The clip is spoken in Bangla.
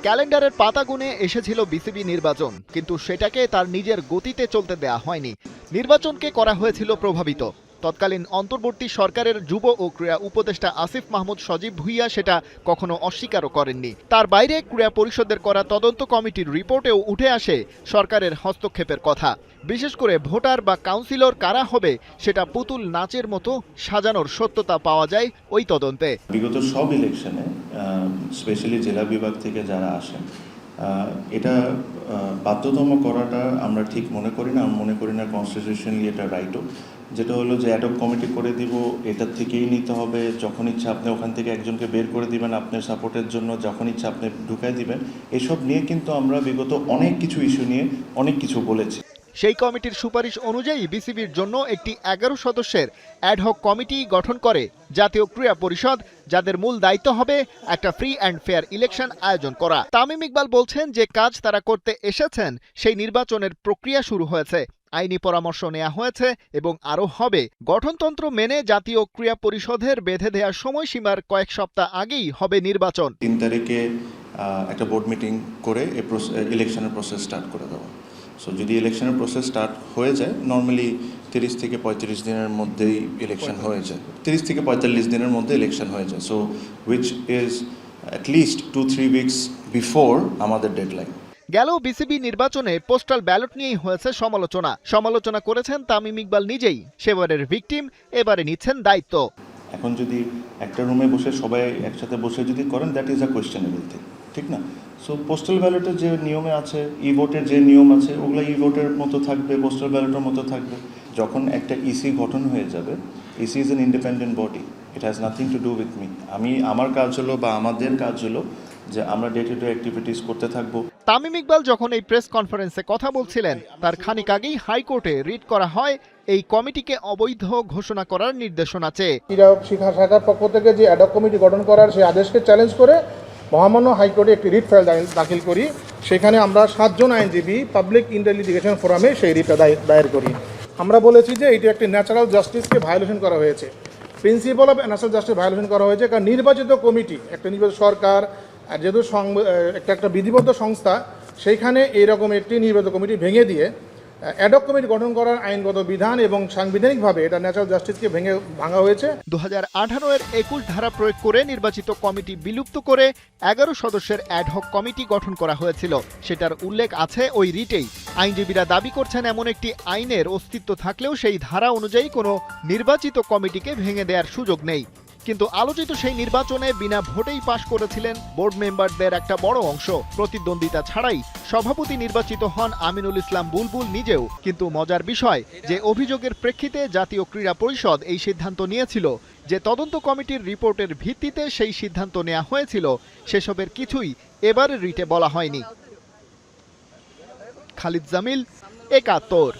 ক্যালেন্ডারের পাতা গুনে এসেছিল বিসিবি নির্বাচন, কিন্তু সেটাকে তার নিজের গতিতে চলতে দেয়া হয়নি। নির্বাচনকে করা হয়েছিল প্রভাবিত। তৎকালীন অন্তর্বর্তী সরকারের যুব ও ক্রীড়া উপদেষ্টা আসিফ মাহমুদ সজীব ভুইয়া সেটা কখনো অস্বীকারও করেননি। তার বাইরে ক্রীড়া পরিষদের করা তদন্ত কমিটির রিপোর্টেও উঠে আসে সরকারের হস্তক্ষেপের কথা। বিশেষ করে ভোটার বা কাউন্সিলর কারা হবে সেটা পুতুল নাচের মতো সাজানোর সত্যতা পাওয়া যায় ওই তদন্তে। বিগত সব ইলেকশনে স্পেশালি জেলা বিভাগ থেকে যারা আসেন, এটা বাধ্যতামূলক করাটা আমরা ঠিক মনে করি না। মনে করি না কনস্টিটিউশনালি এটা রাইটও, যেটা হলো যে অ্যাডহক কমিটি করে দিব, এটার থেকেই নিতে হবে। যখন ইচ্ছা আপনি ওখান থেকে একজনকে বের করে দিবেন আপনার সাপোর্টের জন্য, যখন ইচ্ছা আপনি ঢুকাই দিবেন। এসব নিয়ে কিন্তু আমরা বিগত অনেক কিছু ইস্যু নিয়ে অনেক কিছু বলেছি। সেই কমিটির সুপারিশ অনুযায়ী বিসিবির জন্য একটি 11 সদস্যের অ্যাডহক কমিটি গঠন করে জাতীয় ক্রীড়া পরিষদ, যাদের মূল দায়িত্ব হবে একটা ফ্রি অ্যান্ড ফেয়ার ইলেকশন আয়োজন করা। তামিম ইকবাল বলছেন যে কাজ তারা করতে এসেছেন সেই নির্বাচনের প্রক্রিয়া শুরু হয়েছে, আইনি পরামর্শ নেওয়া হয়েছে এবং আরও হবে। গঠনতন্ত্র মেনে জাতীয় ক্রীড়া পরিষদের বেঁধে দেওয়ার সময়সীমার কয়েক সপ্তাহ আগেই হবে নির্বাচন। 3 তারিখে একটা বোর্ড মিটিং করে ইলেকশনের প্রসেস স্টার্ট করে দেওয়া। সো যদি ইলেকশনের প্রসেস স্টার্ট হয়ে যায়, নর্মালি 30 থেকে 35 দিনের মধ্যেই ইলেকশন হয়ে যায়। 30 থেকে 45 দিনের মধ্যে ইলেকশন হয়ে যায়। So which is at least 2-3 weeks before আমাদের ডেডলাইন। গেল বিসিবি নির্বাচনে পোস্টাল ব্যালট নিয়েই হয়েছে সমালোচনা করেছেন তামিম ইকবাল নিজেই। সেবারের ভিকটিম, এবারে নিচ্ছেন দায়িত্ব। এখন যদি একটা রুমে বসে সবাই একসাথে বসে যদি করেন, that is a questionable thing, ঠিক না? সো পোস্টাল ব্যালটের যে নিয়মে আছে, ই ভোটের যে নিয়ম আছে, ওগুলো ই ভোটের মতো থাকবে, পোস্টাল ব্যালটের মতো থাকবে। যখন একটা ইসি গঠন হয়ে যাবে, EC is an independent body, it has nothing to do with me. আমার কাজ হলো বা আমাদের কাজ হলো যে আমরা ডে টু ডে অ্যাক্টিভিটিস করতে থাকবো। তামিম ইকবাল যখন এই প্রেস কনফারেন্সে কথা বলছিলেন, তার খানিক আগেই হাইকোর্টে রিট করা হয় এই কমিটিকে অবৈধ ঘোষণা করার নির্দেশনা চেয়ে। ক্রীড়া শিক্ষা শাখার পক্ষ থেকে যে অ্যাডহক কমিটি গঠন করার সেই আদেশকে চ্যালেঞ্জ করে মহামান্য হাইকোর্টে একটি রিট ফাইল দাখিল করি। সেখানে আমরা 7 জন আইনজীবী পাবলিক ইন্টেলিজেশন ফোরামে সেই রিটটা দায়ের করি। আমরা বলেছি যে এটি একটি ন্যাচারাল জাস্টিসকে ভায়োলেশন করা হয়েছে, principal of natural justice violation করা হয়েছে। কারণ নির্বাচিত কমিটি, একটা নির্বাচিত সরকার, আর যেহেতু একটা বিধিবদ্ধ সংস্থা, সেইখানে এইরকম একটি নির্বাচিত কমিটি ভেঙে দিয়ে অ্যাডহক কমিটি গঠন করার আইনগত বিধান এবং সাংবিধানিকভাবে এটা ন্যাচারাল জাস্টিসকে ভাঙা হয়েছে। 2018-এর 21 ধারা প্রয়োগ করে নির্বাচিত কমিটি বিলুপ্ত করে 11 সদস্যের অ্যাডহক কমিটি গঠন করা হয়েছিল। সেটার উল্লেখ আছে ওই রিটেই। আইনজীবীরা দাবি করছেন এমন একটি আইনের অস্তিত্ব থাকলেও সেই ধারা অনুযায়ী কোনো নির্বাচিত কমিটিকে ভেঙে দেওয়ার সুযোগ নেই। কিন্তু আলোচিত সেই নির্বাচনে বিনা ভোটেই পাশ করেছিলেন বোর্ড মেম্বারদের একটা বড় অংশ। প্রতিদ্বন্দ্বিতা ছাড়াই সভাপতি নির্বাচিত হন আমিনুল ইসলাম বুলবুল নিজেও। কিন্তু মজার বিষয় যে অভিযোগের প্রেক্ষিতে জাতীয় ক্রীড়া পরিষদ এই সিদ্ধান্ত নিয়েছিল, যে তদন্ত কমিটির রিপোর্টের ভিত্তিতে সেই সিদ্ধান্ত নেওয়া হয়েছিল, সেসবের কিছুই এবারের রিটে বলা হয়নি। খালিদ জামিল, 71।